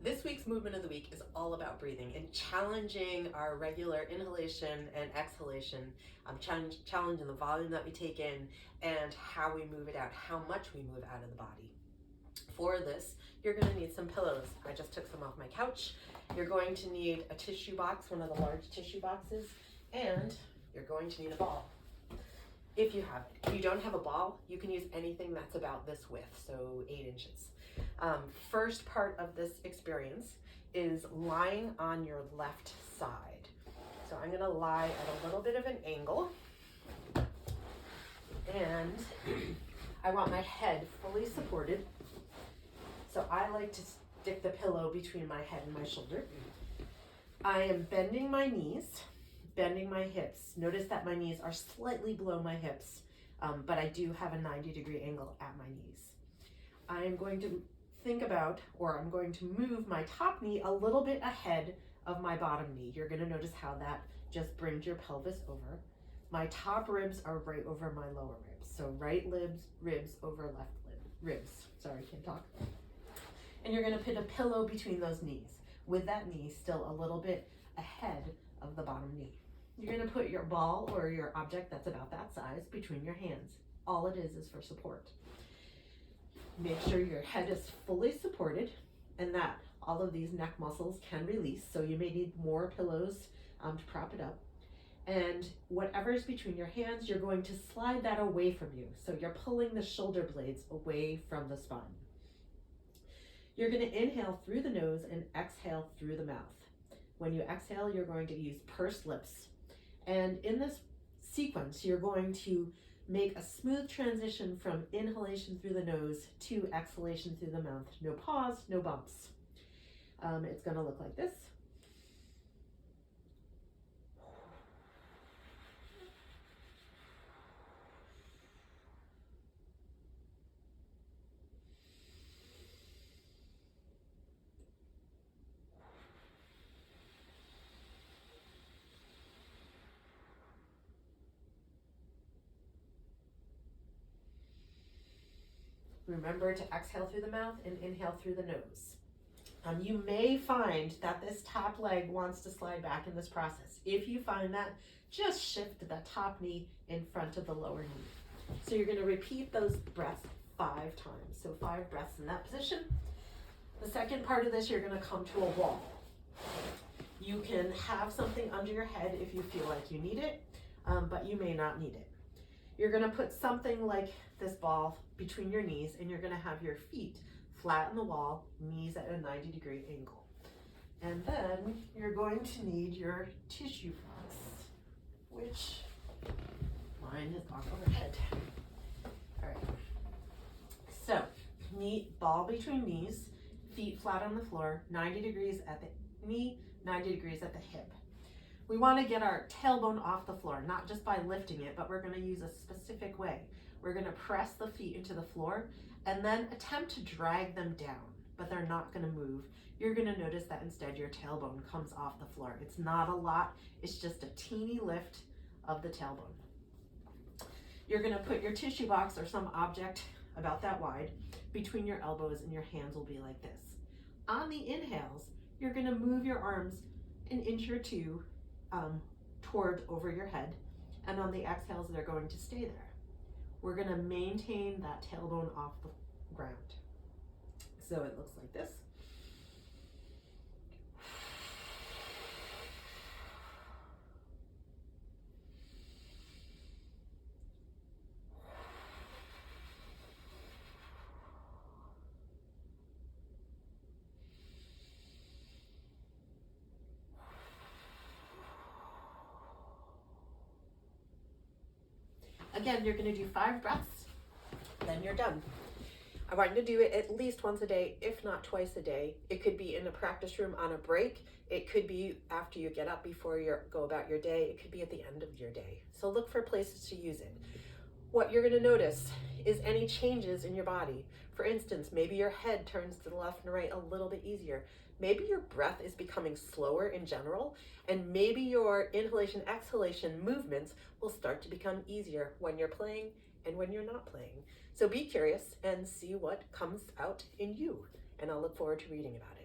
This week's movement of the week is all about breathing and challenging our regular inhalation and exhalation, challenging the volume that we take in and how we move it out, how much we move out of the body. For this, you're going to need some pillows. I just took some off my couch. You're going to need a tissue box, one of the large tissue boxes, and you're going to need a ball. If you have it. If you don't have a ball, you can use anything that's about this width, so 8 inches. First part of this experience is lying on your left side. So I'm going to lie at a little bit of an angle, and I want my head fully supported. So I like to stick the pillow between my head and my shoulder. I am bending my knees, bending my hips. Notice that my knees are slightly below my hips, but I do have a 90-degree angle at my knees. I am going to I'm going to move my top knee a little bit ahead of my bottom knee. You're going to notice how that just brings your pelvis over. My top ribs are right over my lower ribs. So right ribs over left ribs. Sorry, can't talk. And you're going to put a pillow between those knees, with that knee still a little bit ahead of the bottom knee. You're going to put your ball or your object that's about that size between your hands. All it is for support. Make sure your head is fully supported and that all of these neck muscles can release. So you may need more pillows to prop it up. And whatever's between your hands, you're going to slide that away from you. So you're pulling the shoulder blades away from the spine. You're going to inhale through the nose and exhale through the mouth. When you exhale, you're going to use pursed lips. And in this sequence, you're going to make a smooth transition from inhalation through the nose to exhalation through the mouth. No pause, no bumps. It's going to look like this. Remember to exhale through the mouth and inhale through the nose. You may find that this top leg wants to slide back in this process. If you find that, just shift the top knee in front of the lower knee. So you're going to repeat those breaths 5 times. So 5 breaths in that position. The second part of this, you're going to come to a wall. You can have something under your head if you feel like you need it, but you may not need it. You're going to put something like this ball between your knees, and you're going to have your feet flat on the wall, knees at a 90-degree angle. And then you're going to need your tissue box, which mine is off overhead. All right. So, ball between knees, feet flat on the floor, 90 degrees at the knee, 90 degrees at the hip. We want to get our tailbone off the floor, not just by lifting it, but we're going to use a specific way. We're going to press the feet into the floor and then attempt to drag them down, but they're not going to move. You're going to notice that instead your tailbone comes off the floor. It's not a lot, it's just a teeny lift of the tailbone. You're going to put your tissue box or some object about that wide between your elbows, and your hands will be like this. On the inhales, you're going to move your arms an inch or two toward over your head, and on the exhales they're going to stay there. We're going to maintain that tailbone off the ground. So it looks like this. Again, you're going to do 5 breaths, then you're done. I want you to do it at least once a day, if not twice a day. It could be in a practice room on a break. It could be after you get up before you go about your day. It could be at the end of your day. So look for places to use it. What you're going to notice is any changes in your body. For instance, maybe your head turns to the left and right a little bit easier. Maybe your breath is becoming slower in general, and maybe your inhalation, exhalation movements will start to become easier when you're playing and when you're not playing. So be curious and see what comes out in you, and I'll look forward to reading about it.